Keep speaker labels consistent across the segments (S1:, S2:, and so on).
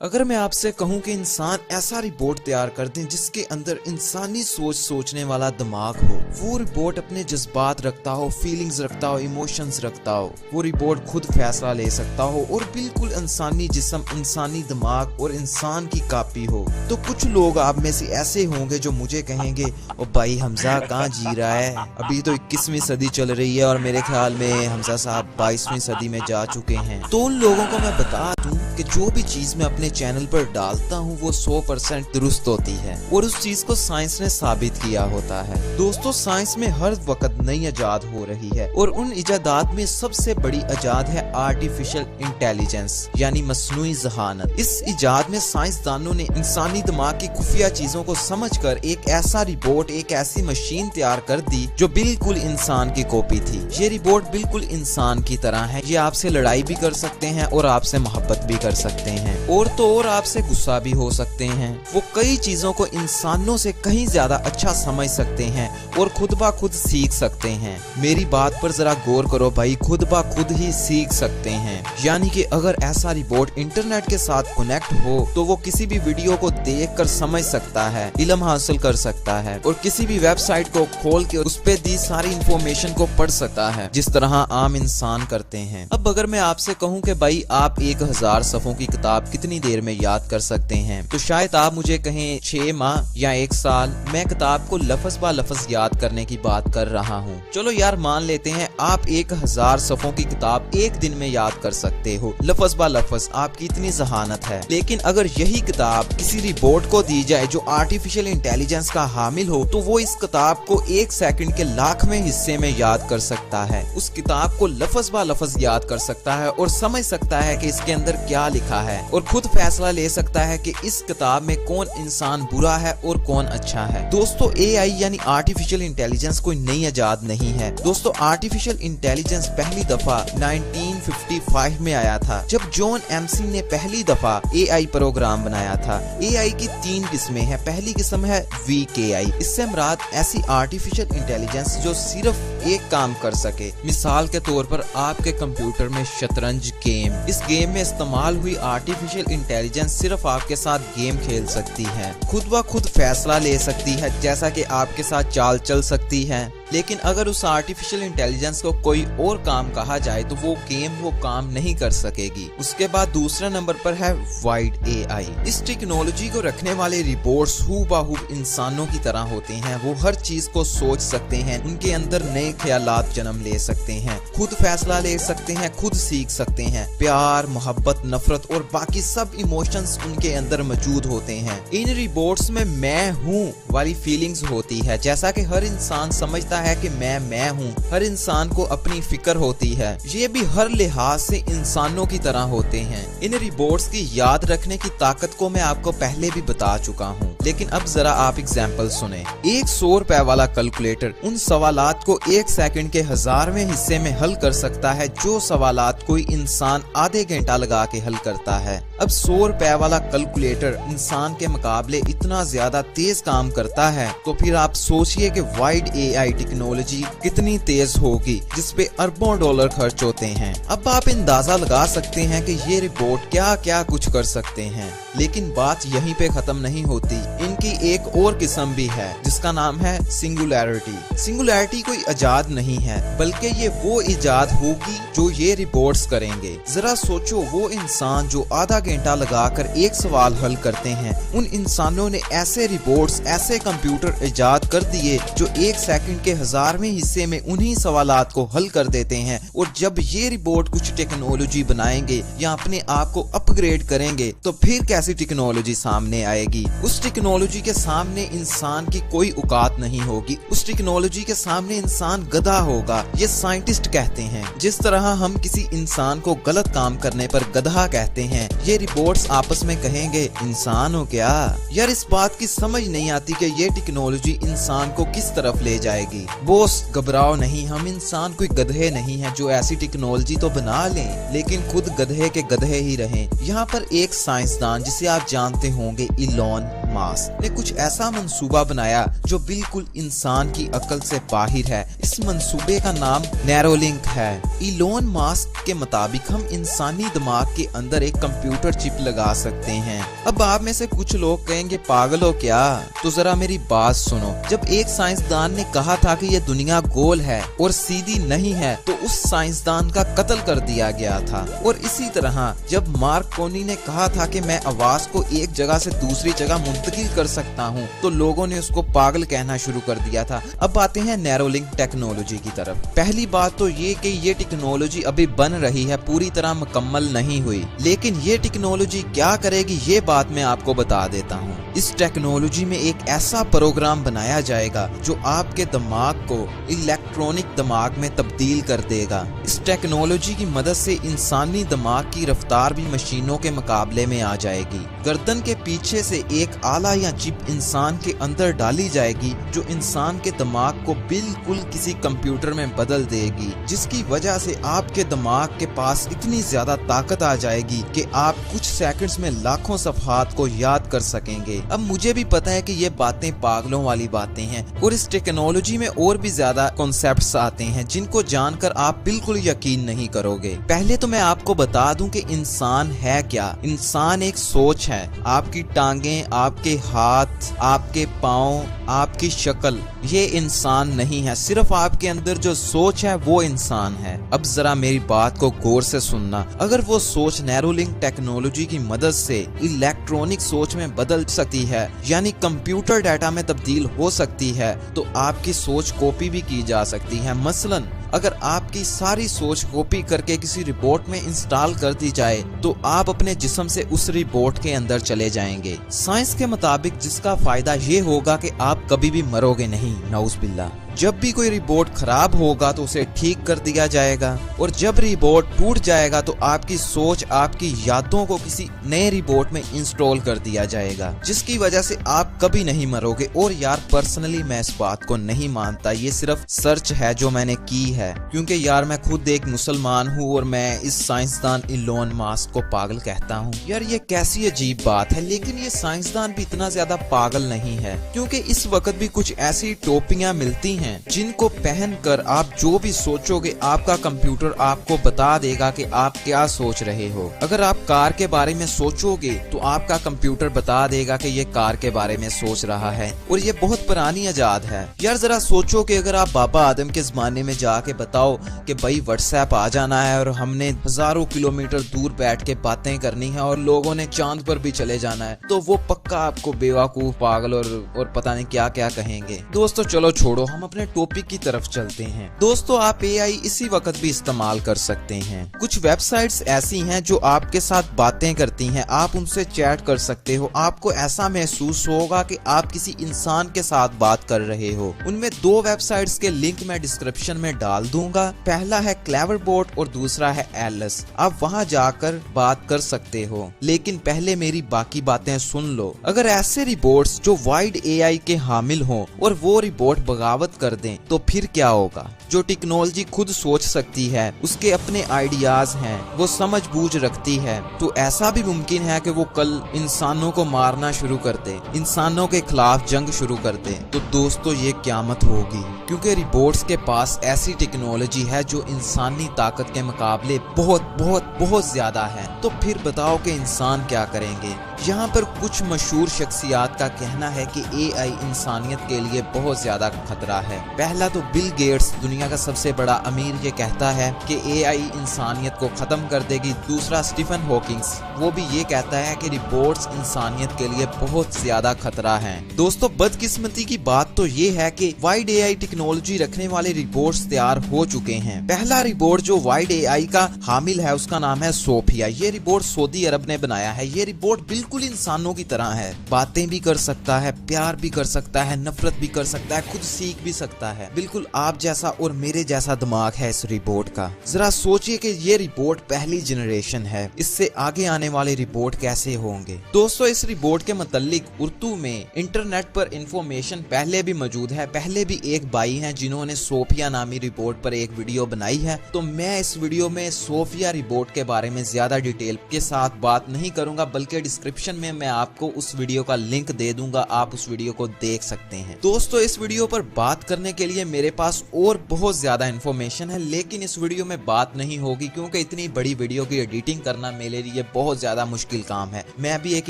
S1: अगर मैं आपसे कहूं कि इंसान ऐसा रिपोर्ट तैयार कर दें जिसके अंदर इंसानी सोचने वाला दिमाग हो, वो रिपोर्ट अपने जज्बात रखता हो, फीलिंग्स रखता हो, इमोशंस रखता हो, वो रिपोर्ट खुद फैसला ले सकता हो और बिल्कुल इंसानी जिस्म, इंसानी दिमाग और इंसान की कॉपी हो, तो कुछ लोग आप में से ऐसे होंगे जो मुझे कहेंगे, ओ भाई हमजा कहाँ जी रहा है, अभी तो 21वीं सदी चल रही है और मेरे ख्याल में हमजा साहब 22वीं सदी में जा चुके हैं। तो उन लोगों को मैं बता दूं कि जो भी चीज मैं अपने चैनल पर डालता हूँ वो 100% दुरुस्त होती है और उस चीज को साइंस ने साबित किया होता है। दोस्तों, साइंस में हर वक्त नई इजाद हो रही है और उन इजादात में सबसे बड़ी इजाद है आर्टिफिशियल इंटेलिजेंस यानी मसनूई ज़हानत। इस इजाद में साइंसदानों ने इंसानी दिमाग की खुफिया चीजों को समझकर एक ऐसा रिपोर्ट, एक ऐसी मशीन तैयार कर दी जो बिल्कुल इंसान की कॉपी थी। ये रिपोर्ट बिल्कुल इंसान की तरह है। ये आपसे लड़ाई भी कर सकते हैं और आपसे मोहब्बत भी कर सकते हैं और तो और आपसे गुस्सा भी हो सकते हैं। वो कई चीजों को इंसानों से कहीं ज्यादा अच्छा समझ सकते हैं और खुद ब खुद सीख सकते हैं। मेरी बात पर जरा गौर करो भाई, खुद ब खुद ही सीख सकते हैं। यानी कि अगर ऐसा रिपोर्ट इंटरनेट के साथ कनेक्ट हो तो वो किसी भी वीडियो को देखकर समझ सकता है, इल्म हासिल कर सकता है और किसी भी वेबसाइट को खोल के उस पे दी सारी इंफॉर्मेशन को पढ़ सकता है जिस तरह आम इंसान करते हैं। अब अगर मैं आपसे कहूँ कि भाई आप 1000 सफ़ों की किताब कितनी देर में याद कर सकते हैं, तो शायद आप मुझे कहें 6 माह या 1 साल। मैं किताब को लफ्ज बा लफ्ज याद करने की बात कर रहा हूँ। चलो यार मान लेते हैं आप 1000 सफ़ों की किताब एक दिन में याद कर सकते हो, लफ्ज बा लफ्ज। आपकी इतनी जहानत है। लेकिन अगर यही किताब किसी रिपोर्ट को दी जाए जो आर्टिफिशियल इंटेलिजेंस का हामिल हो, तो वो इस किताब को 1 सेकंड के लाखवें हिस्से में याद कर सकता है। उस किताब को लफ्ज बा लफ्ज याद कर सकता है और समझ सकता है कि इसके अंदर क्या लिखा है और खुद फैसला ले सकता है कि इस किताब में कौन इंसान बुरा है और कौन अच्छा है। दोस्तों, एआई यानी आर्टिफिशियल इंटेलिजेंस कोई नई इजाद नहीं है। दोस्तों, आर्टिफिशियल इंटेलिजेंस पहली दफा 1955 में आया था जब जॉन एमसी ने पहली दफा एआई प्रोग्राम बनाया था। एआई की 3 किस्में हैं। पहली किस्म है वीक एआई। इससे मुराद ऐसी आर्टिफिशियल इंटेलिजेंस जो सिर्फ एक काम कर सके। मिसाल के तौर पर आपके कंप्यूटर में शतरंज गेम, इस गेम में इस्तेमाल हुई आर्टिफिशियल इंटेलिजेंस सिर्फ आपके साथ गेम खेल सकती है, खुद ब खुद फैसला ले सकती है, जैसा कि आपके साथ चाल चल सकती है। लेकिन अगर उस आर्टिफिशियल इंटेलिजेंस को कोई और काम कहा जाए तो वो गेम वो काम नहीं कर सकेगी। उसके बाद दूसरे नंबर पर है वाइड एआई। इस टेक्नोलॉजी को रखने वाले रिपोर्ट्स हूबहू इंसानों की तरह होते हैं। वो हर चीज को सोच सकते हैं, उनके अंदर नए ख्यालात जन्म ले सकते हैं, खुद फैसला ले सकते हैं, खुद सीख सकते हैं। प्यार, मोहब्बत, नफरत और बाकी सब इमोशंस उनके अंदर मौजूद होते हैं। इन रिपोर्ट्स में मैं हूँ वाली फीलिंग्स होती है, जैसा कि हर इंसान समझता है कि मैं हूँ। हर इंसान को अपनी फिक्र होती है। ये भी हर लिहाज से इंसानों की तरह होते हैं। इन रिपोर्ट्स की याद रखने की ताकत को मैं आपको पहले भी बता चुका हूँ, लेकिन अब जरा आप एग्जाम्पल सुने। एक 100 रुपए वाला कैलकुलेटर उन सवालात को 1 सेकंड के 1000वें हिस्से में हल कर सकता है जो सवालात कोई इंसान आधे घंटा लगा के हल करता है। अब 100 रुपए वाला कैलकुलेटर इंसान के मुकाबले इतना ज्यादा तेज काम करता है, तो फिर आप सोचिए कि वाइड एआई टेक्नोलॉजी कितनी तेज होगी जिसपे अरबों डॉलर खर्च होते हैं। अब आप अंदाजा लगा सकते हैं कि ये रिपोर्ट क्या क्या कुछ कर सकते हैं। लेकिन बात यहीं पे खत्म नहीं होती। इनकी एक और किस्म भी है जिसका नाम है सिंगुलैरिटी। सिंगुलैरिटी कोई इजाद नहीं है, बल्कि ये वो इजाद होगी जो ये रिपोर्ट्स करेंगे। जरा सोचो, वो इंसान जो आधा घंटा लगाकर एक सवाल हल करते हैं, उन इंसानों ने ऐसे रिपोर्ट्स, ऐसे कंप्यूटर इजाद कर दिए जो 1 सेकंड के 1000वें हिस्से में उन्हीं सवालात को हल कर देते हैं। और जब ये रिपोर्ट कुछ टेक्नोलॉजी बनाएंगे या अपने आप को अपग्रेड करेंगे तो फिर कैसी टेक्नोलॉजी सामने आएगी। उस टेक्नोलॉजी के सामने इंसान की कोई औकात नहीं होगी। उस टेक्नोलॉजी के सामने इंसान गधा होगा। ये साइंटिस्ट कहते हैं। जिस तरह हम किसी इंसान को गलत काम करने पर गधा कहते हैं, ये रिपोर्ट्स आपस में कहेंगे इंसान हो क्या। यार, इस बात की समझ नहीं आती कि ये टेक्नोलॉजी इंसान को किस तरफ ले जाएगी। बॉस घबराओ नहीं, हम इंसान कोई गधे नहीं है जो ऐसी टेक्नोलॉजी तो बना लें लेकिन खुद गधे के गधे ही रहें। यहाँ पर एक साइंसदान जिसे आप जानते होंगे, इलॉन मस्क ने कुछ ऐसा मंसूबा बनाया जो बिल्कुल इंसान की अकल से बाहर है। इस मंसूबे का नाम न्यूरोलिंक है। इलोन मस्क के मुताबिक हम इंसानी दिमाग के अंदर एक कंप्यूटर चिप लगा सकते हैं। अब आप में से कुछ लोग कहेंगे पागल हो क्या? तो जरा मेरी बात सुनो। जब एक साइंसदान ने कहा था कि ये दुनिया गोल है और सीधी नहीं है तो उस साइंसदान का कत्ल कर दिया गया था। और इसी तरह जब मार्कोनी ने कहा था कि मैं आवाज को एक जगह से दूसरी जगह मुंतकिल कर सकता हूँ तो लोगों ने उसको पागल कहना शुरू कर दिया था। अब आते हैं न्यूरोलिंक टेक्नोलॉजी की तरफ। पहली बात तो ये कि ये टेक्नोलॉजी अभी बन रही है, पूरी तरह मुकम्मल नहीं हुई, लेकिन ये टेक्नोलॉजी क्या करेगी ये बात मैं आपको बता देता हूँ। इस टेक्नोलॉजी में एक ऐसा प्रोग्राम बनाया जाएगा जो आपके दिमाग को इलेक्ट्रॉनिक दिमाग में तब्दील कर देगा। इस टेक्नोलॉजी की मदद से इंसानी दिमाग की रफ्तार भी मशीनों के मुकाबले में आ जाएगी। गर्दन के पीछे से एक आला या चिप इंसान के अंदर डाली जाएगी जो इंसान के दिमाग को बिल्कुल किसी कंप्यूटर में बदल देगी, जिसकी वजह से आपके दिमाग के पास इतनी ज्यादा ताकत आ जाएगी कि आप कुछ सेकंड्स में लाखों सफ़हात को याद कर सकेंगे। अब मुझे भी पता है कि ये बातें पागलों वाली बातें हैं और इस टेक्नोलॉजी में और भी ज्यादा कॉन्सेप्ट्स आते हैं जिनको जानकर आप बिल्कुल यकीन नहीं करोगे। पहले तो मैं आपको बता दूं कि इंसान है क्या। इंसान एक सोच है। आपकी टांगें, आपके हाथ, आपके पाँव, आपकी शक्ल, ये इंसान नहीं है। सिर्फ आपके अंदर जो सोच है वो इंसान है। अब जरा मेरी बात को गौर से सुनना। अगर वो सोच न्यूरोलिंक टेक्नोलॉजी की मदद से इलेक्ट्रॉनिक सोच में बदल सकती है, यानी कंप्यूटर डाटा में तब्दील हो सकती है, तो आपकी सोच कॉपी भी की जा सकती है। मसलन अगर आपकी सारी सोच कॉपी करके किसी रिपोर्ट में इंस्टॉल कर दी जाए तो आप अपने जिस्म से उस रिपोर्ट के अंदर चले जाएंगे। साइंस के मुताबिक जिसका फायदा ये होगा कि आप कभी भी मरोगे नहीं, नाउज़ बिल्लाह। जब भी कोई रिपोर्ट खराब होगा तो उसे ठीक कर दिया जाएगा और जब रिपोर्ट टूट जाएगा तो आपकी सोच, आपकी यादों को किसी नए रिपोर्ट में इंस्टॉल कर दिया जाएगा, जिसकी वजह से आप कभी नहीं मरोगे। और यार पर्सनली मैं इस बात को नहीं मानता, ये सिर्फ सर्च है जो मैंने की है, क्योंकि यार मैं खुद एक मुसलमान हूँ और मैं इस साइंसदान इलोन मस्क को पागल कहता हूँ। यार ये कैसी अजीब बात है, लेकिन ये साइंसदान भी इतना ज्यादा पागल नहीं है, क्योंकि इस वक्त भी कुछ ऐसी टोपियां मिलती हैं जिनको पहनकर आप जो भी सोचोगे आपका कंप्यूटर आपको बता देगा कि आप क्या सोच रहे हो। अगर आप कार के बारे में सोचोगे तो आपका कंप्यूटर बता देगा कि ये कार के बारे में सोच रहा है, और ये बहुत पुरानी इजाद है। यार जरा सोचो कि अगर आप बाबा आदम के जमाने में जाके बताओ कि भाई व्हाट्सएप आ जाना है और हमने हजारों किलोमीटर दूर बैठ के बातें करनी है और लोगों ने चांद पर भी चले जाना है, तो वो पक्का आपको बेवकूफ, पागल और पता नहीं क्या क्या कहेंगे। दोस्तों चलो छोड़ो, हम अपने टॉपिक की तरफ चलते हैं। दोस्तों आप एआई इसी वक्त भी इस्तेमाल कर सकते हैं। कुछ वेबसाइट्स ऐसी हैं जो आपके साथ बातें करती हैं, आप उनसे चैट कर सकते हो। आपको ऐसा महसूस होगा कि आप किसी इंसान के साथ बात कर रहे हो। उनमें दो वेबसाइट्स के लिंक मैं डिस्क्रिप्शन में डाल दूंगा। पहला है क्लेवरबॉट और दूसरा है एलिस। आप वहां जाकर बात कर सकते हो, लेकिन पहले मेरी बाकी बातें सुन लो। अगर ऐसे रिपोर्ट्स जो वाइड एआई के हामिल हों और वो रिपोर्ट बगावत कर दें तो फिर क्या होगा? जो टेक्नोलॉजी खुद सोच सकती है, उसके अपने आइडियाज हैं, वो समझ बूझ रखती है, तो ऐसा भी मुमकिन है कि वो कल इंसानों को मारना शुरू कर दे, इंसानों के खिलाफ जंग शुरू कर दे। तो दोस्तों ये क़यामत होगी, क्योंकि रिपोर्ट्स के पास ऐसी टेक्नोलॉजी है जो इंसानी ताकत के मुकाबले बहुत बहुत बहुत ज्यादा है। तो फिर बताओ कि इंसान क्या करेंगे? यहाँ पर कुछ मशहूर शख्सियात का कहना है कि एआई इंसानियत के लिए बहुत ज्यादा खतरा है। पहला तो बिल गेट्स, दुनिया का सबसे बड़ा अमीर, ये कहता है कि एआई इंसानियत को खत्म कर देगी। दूसरा स्टीफन हॉकिंग्स, वो भी ये कहता है कि रिपोर्ट्स इंसानियत के लिए बहुत ज्यादा खतरा है। दोस्तों बदकिस्मती की बात तो ये है कि वाइड एआई टेक्नोलॉजी रखने वाले रिपोर्ट्स तैयार हो चुके हैं। पहला रिपोर्ट जो वाइड एआई का हामिल है उसका नाम है सोफिया। ये रिपोर्ट सऊदी अरब ने बनाया है। ये रिपोर्ट बिल्कुल इंसानों की तरह है, बातें भी कर सकता है, प्यार भी कर सकता है, नफरत भी कर सकता है, खुद सीख भी सकता है। बिल्कुल आप जैसा और मेरे जैसा दिमाग है इस रिपोर्ट का। जरा सोचिए कि ये रिपोर्ट पहली जनरेशन है, इससे आगे आने आने वाले रिपोर्ट कैसे होंगे। दोस्तों इस रिपोर्ट के मुतालिक उर्दू में इंटरनेट पर इंफॉर्मेशन पहले भी मौजूद है। पहले भी एक भाई हैं जिन्होंने सोफिया नामी रिपोर्ट पर एक वीडियो बनाई है। तो मैं इस वीडियो में सोफिया रिपोर्ट के बारे में ज्यादा डिटेल के साथ बात नहीं करूंगा, बल्कि डिस्क्रिप्शन में मैं आपको उस वीडियो का लिंक दे दूंगा, आप उस वीडियो को देख सकते हैं। दोस्तों इस वीडियो पर बात करने के लिए मेरे पास और बहुत ज्यादा इंफॉर्मेशन है, लेकिन इस वीडियो में बात नहीं होगी क्योंकि इतनी बड़ी वीडियो की एडिटिंग करना मेरे लिए बहुत ज्यादा मुश्किल काम है। मैं भी एक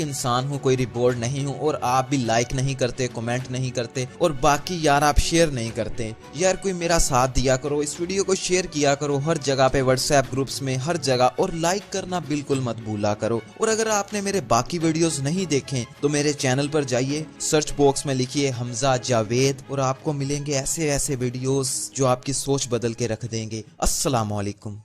S1: इंसान हूँ, कोई रिपोर्ट नहीं हूँ, और आप भी लाइक नहीं करते, कमेंट नहीं करते, और बाकी यार आप शेयर नहीं करते। यार कोई मेरा साथ दिया करो, इस वीडियो को शेयर किया करो हर जगह पे, व्हाट्सएप ग्रुप्स में, हर जगह, और लाइक करना बिल्कुल मत भूला करो। और अगर आपने मेरे बाकी वीडियोस नहीं देखे तो मेरे चैनल पर जाइए, सर्च बॉक्स में लिखिए हमजा जावेद, और आपको मिलेंगे ऐसे ऐसे वीडियोस जो आपकी सोच बदल के रख देंगे। अस्सलाम वालेकुम।